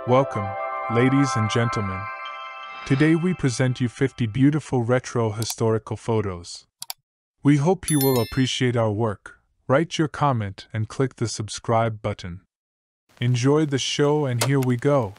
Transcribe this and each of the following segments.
Welcome, ladies and gentlemen. Today we present you 50 beautiful retro historical photos. We hope you will appreciate our work. Write your comment and click the subscribe button. Enjoy the show, and here we go.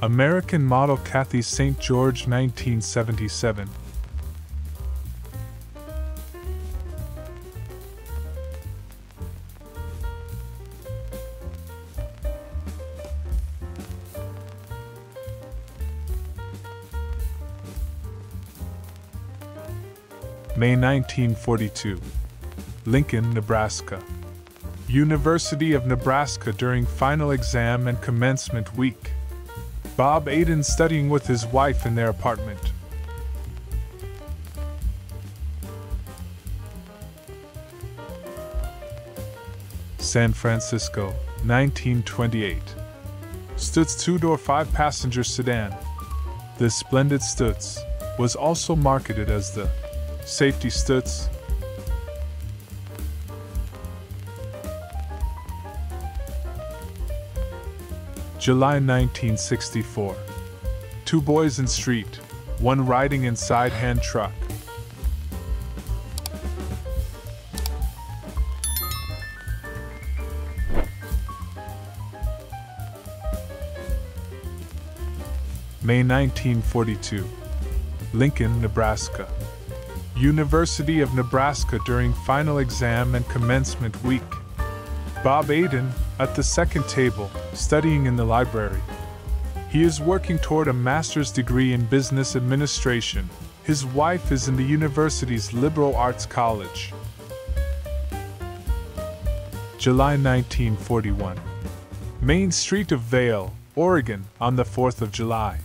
American model Kathy St. George, 1977. May 1942. Lincoln, Nebraska. University of Nebraska during final exam and commencement week. Bob Aiden studying with his wife in their apartment. San Francisco, 1928. Stutz two-door 5-passenger sedan. This splendid Stutz was also marketed as the Safety Stutz. July 1964. Two boys in street, one riding inside hand truck. May 1942. Lincoln, Nebraska. University of Nebraska during final exam and commencement week. Bob Aiden, at the second table, studying in the library. He is working toward a master's degree in business administration. His wife is in the university's liberal arts college. July 1941. Main Street of Vail, Oregon, on the 4th of July.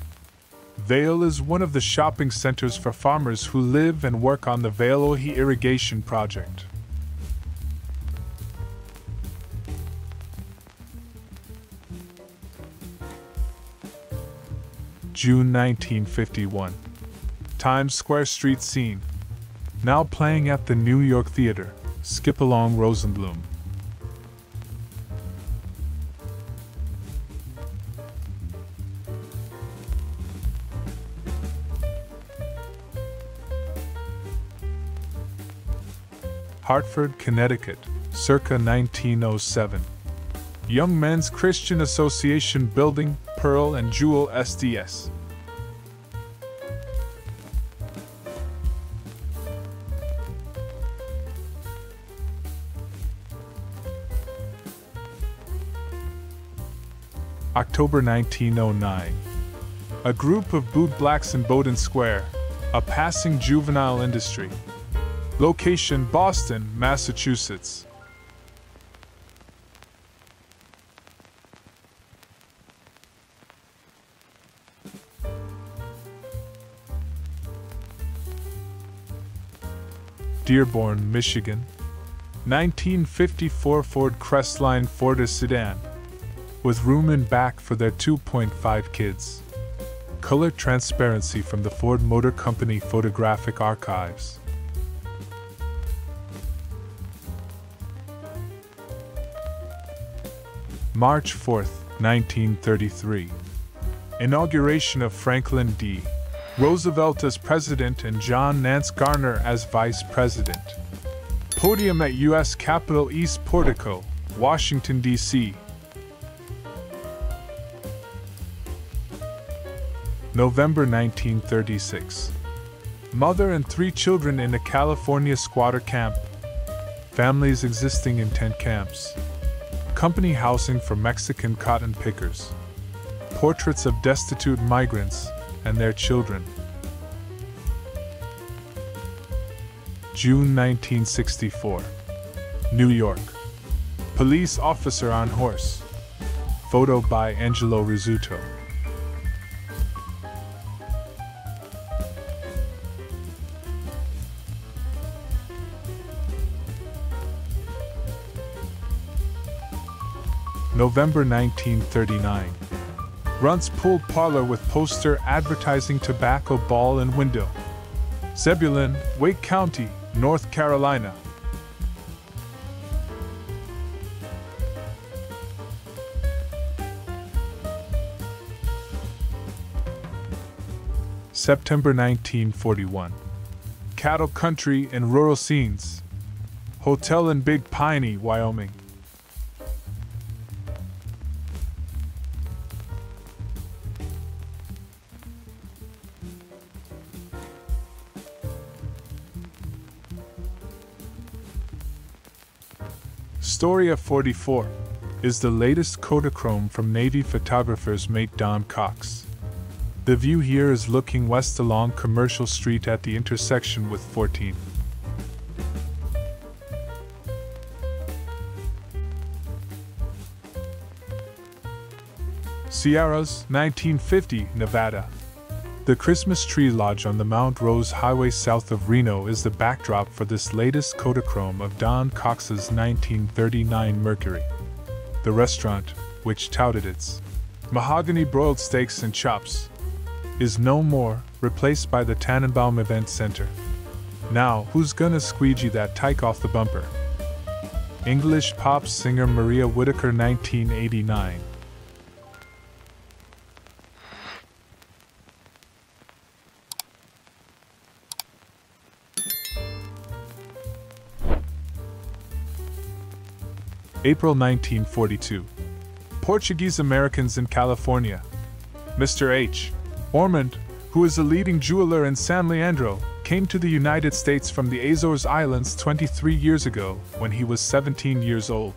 Vail is one of the shopping centers for farmers who live and work on the Vail-Ohi irrigation project. June 1951. Times Square street scene. Now playing at the New York Theater, Skip Along Rosenblum. Hartford, Connecticut, circa 1907. Young Men's Christian Association Building, Pearl and Jewel SDS. October 1909. A group of boot blacks in Bowdoin Square, a passing juvenile industry. Location: Boston, Massachusetts. Dearborn, Michigan. 1954 Ford Crestline Ford sedan. With room in back for their 2.5 kids. Color transparency from the Ford Motor Company photographic archives. March 4, 1933. Inauguration of Franklin D. Roosevelt as President and John Nance Garner as Vice President. Podium at U.S. Capitol East Portico, Washington, D.C. November 1936. Mother and 3 children in a California squatter camp. Families existing in tent camps. Company housing for Mexican cotton pickers. Portraits of destitute migrants and their children. June 1964. New York. Police officer on horse. Photo by Angelo Rizzuto. November 1939. Runt's Pool Parlor with poster advertising tobacco ball and window. Zebulon, Wake County, North Carolina. September 1941. Cattle country and rural scenes. Hotel in Big Piney, Wyoming. Storia 44 is the latest Kodachrome from Navy photographer's mate Don Cox. The view here is looking west along Commercial Street at the intersection with 14th. Sierras, 1950, Nevada. The Christmas Tree Lodge on the Mount Rose Highway south of Reno is the backdrop for this latest Kodachrome of Don Cox's 1939 Mercury. The restaurant, which touted its mahogany broiled steaks and chops, is no more, replaced by the Tannenbaum Event Center. Now, who's gonna squeegee that tyke off the bumper? English pop singer Maria Whittaker, 1989. April 1942. Portuguese Americans in California. Mr. H. Ormond, who is a leading jeweler in San Leandro, came to the United States from the Azores Islands 23 years ago when he was 17 years old.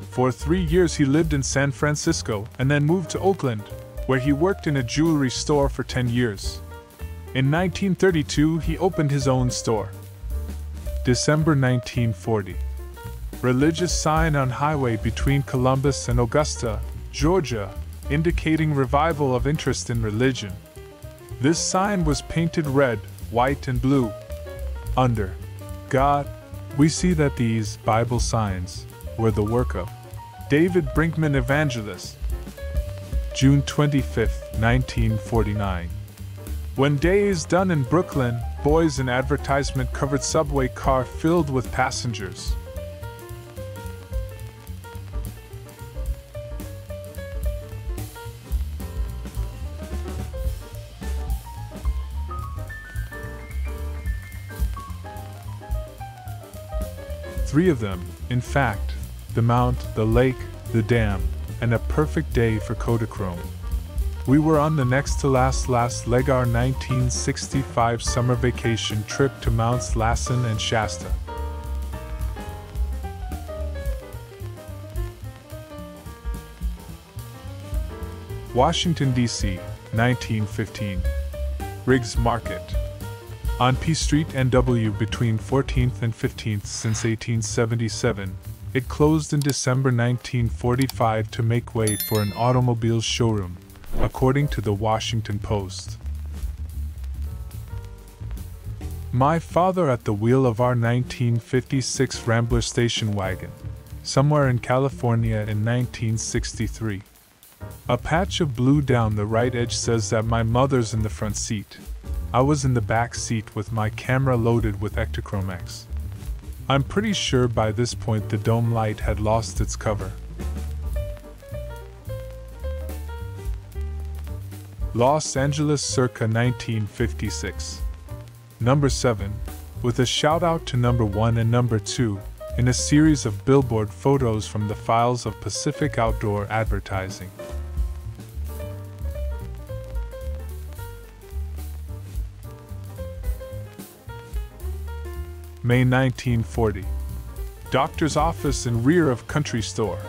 For 3 years he lived in San Francisco and then moved to Oakland, where he worked in a jewelry store for 10 years. In 1932 he opened his own store. December 1940. Religious sign on highway between Columbus and Augusta, Georgia, indicating revival of interest in religion. This sign was painted red, white, and blue. Under God, we see that these Bible signs were the work of David Brinkman Evangelist. June 25, 1949. When day is done in Brooklyn, boys an advertisement-covered subway car filled with passengers. Three of them, in fact, the mount, the lake, the dam, and a perfect day for Kodachrome. We were on the next to last leg our 1965 summer vacation trip to Mounts Lassen and Shasta. Washington, D.C., 1915. Riggs Market. On P Street NW between 14th and 15th since 1877, it closed in December 1945 to make way for an automobile showroom, according to the Washington Post. My father at the wheel of our 1956 Rambler station wagon, somewhere in California in 1963. A patch of blue down the right edge says that my mother's in the front seat. I was in the back seat with my camera loaded with Ektachromex. I'm pretty sure by this point the dome light had lost its cover. Los Angeles circa 1956. Number 7, with a shout out to number 1 and number 2, in a series of billboard photos from the files of Pacific Outdoor Advertising. May 1940. Doctor's office in rear of country store.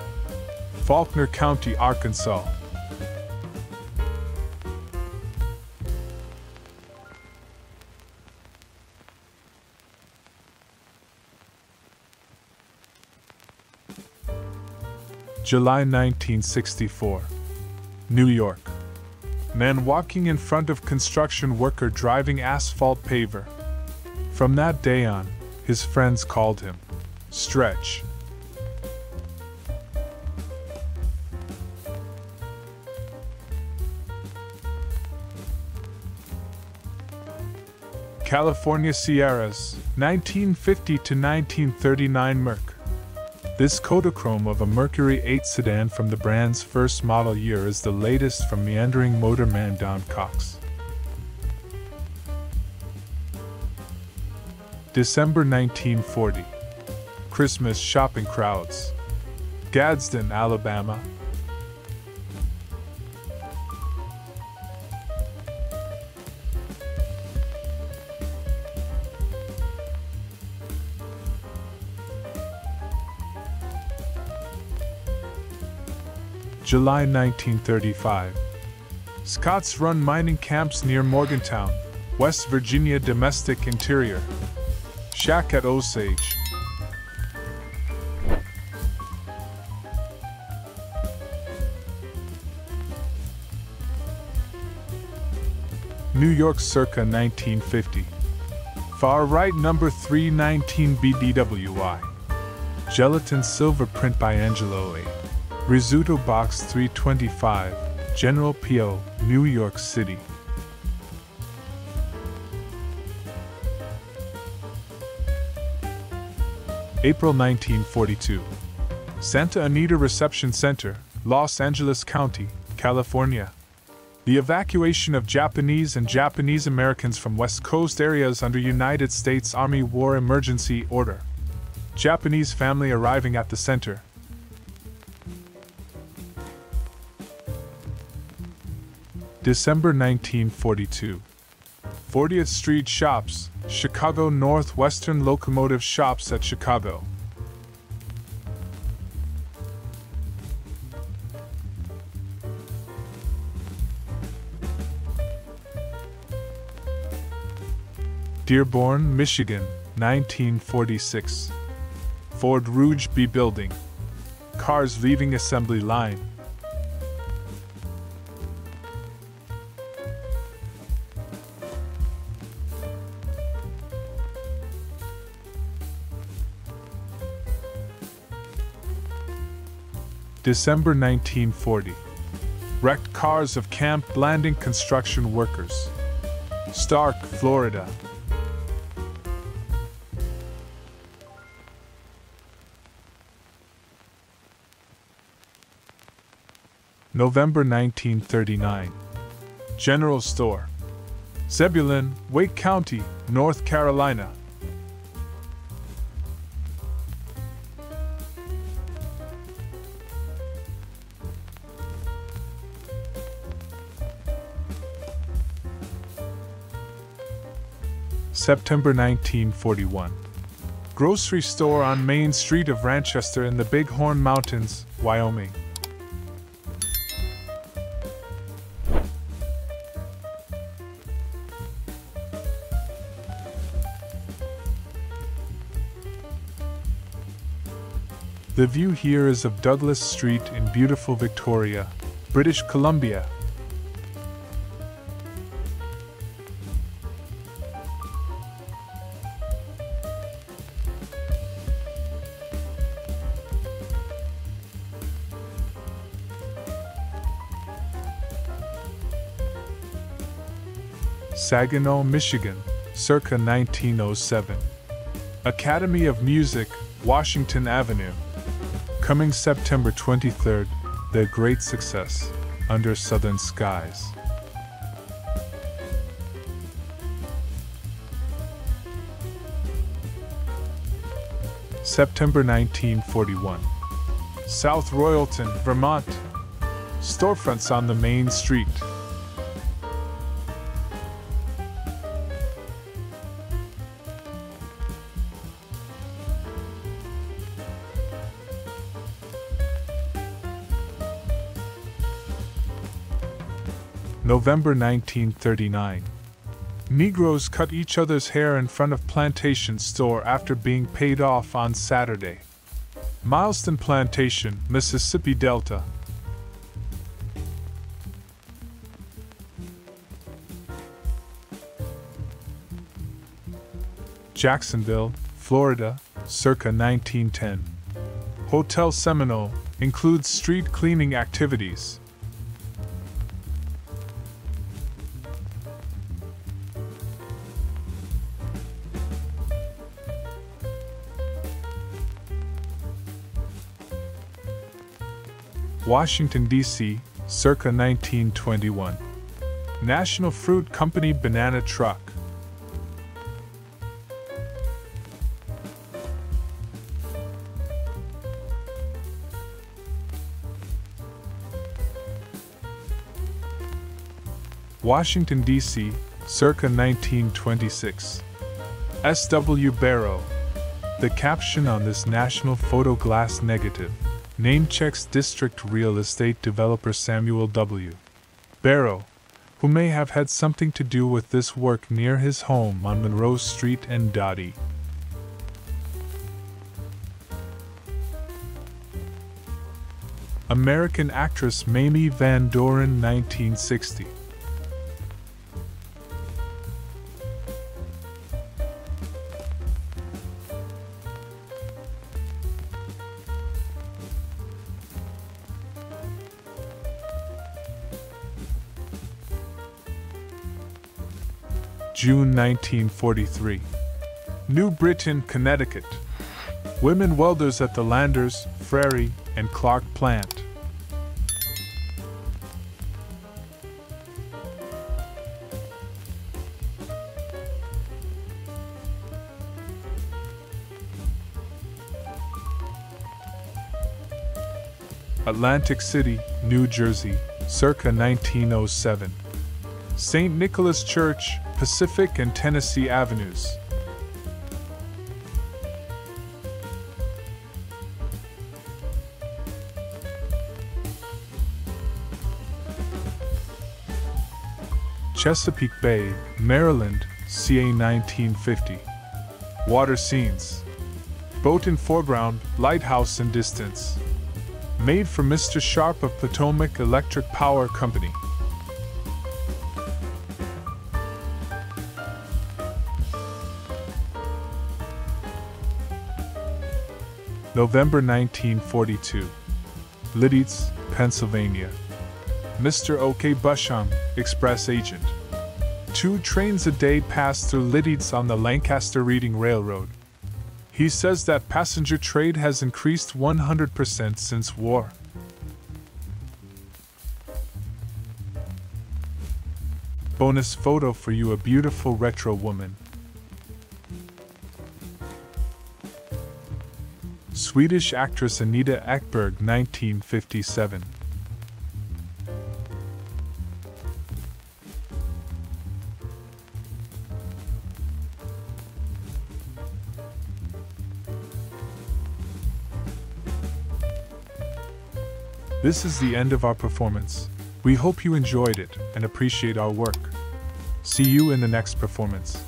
Faulkner County, Arkansas. July 1964. New York. Man walking in front of construction worker driving asphalt paver. From that day on, his friends called him Stretch. California Sierras, 1950 to 1939 Merc. This Kodachrome of a Mercury 8 sedan from the brand's first model year is the latest from meandering motorman Don Cox. December 1940. Christmas shopping crowds. Gadsden, Alabama. July 1935. Scots run mining camps near Morgantown, West Virginia. Domestic interior. Shack at Osage. New York circa 1950. Far right number 319 BDWI. Gelatin silver print by Angelo A. Rizzuto box 325, General P.O., New York City. April 1942. Santa Anita Reception Center, Los Angeles County, California. The evacuation of Japanese and Japanese Americans from West Coast areas under United States Army War Emergency Order. Japanese family arriving at the center. December 1942. 40th Street Shops, Chicago. Northwestern Locomotive Shops at Chicago. Dearborn, Michigan, 1946. Ford Rouge B Building. Cars leaving assembly line. December 1940. Wrecked cars of Camp Blanding construction workers. Stark, Florida. November 1939. General Store. Zebulon, Wake County, North Carolina. September 1941. Grocery store on Main Street of Ranchester in the Bighorn Mountains, Wyoming. The view here is of Douglas Street in beautiful Victoria, British Columbia. Saginaw, Michigan, circa 1907. Academy of Music, Washington Avenue. Coming September 23rd, their great success, Under Southern Skies. September 1941. South Royalton, Vermont. Storefronts on the main street. November 1939. Negroes cut each other's hair in front of plantation store after being paid off on Saturday. Mileston Plantation, Mississippi Delta. Jacksonville, Florida, circa 1910. Hotel Seminole includes street cleaning activities. Washington, D.C., circa 1921. National Fruit Company banana truck. Washington, D.C., circa 1926. S.W. Barrow. The caption on this National Photo Glass negative name checks District Real Estate developer Samuel W. Barrow, who may have had something to do with this work near his home on Monroe Street and Dottie. American actress Mamie Van Doren, 1960. June 1943. New Britain, Connecticut. Women welders at the Landers, Frary, and Clark plant. Atlantic City, New Jersey, circa 1907. St. Nicholas Church, Pacific and Tennessee Avenues. Chesapeake Bay, Maryland, ca. 1950. Water scenes. Boat in foreground, lighthouse in distance. Made for Mr. Sharp of Potomac Electric Power Company. November 1942. Lidditz, Pennsylvania. Mr. O.K. Busham, express agent. 2 trains a day pass through Lidditz on the Lancaster Reading Railroad. He says that passenger trade has increased 100% since war. Bonus photo for you, a beautiful retro woman. Swedish actress Anita Ekberg, 1957. This is the end of our performance. We hope you enjoyed it and appreciate our work. See you in the next performance.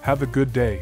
Have a good day.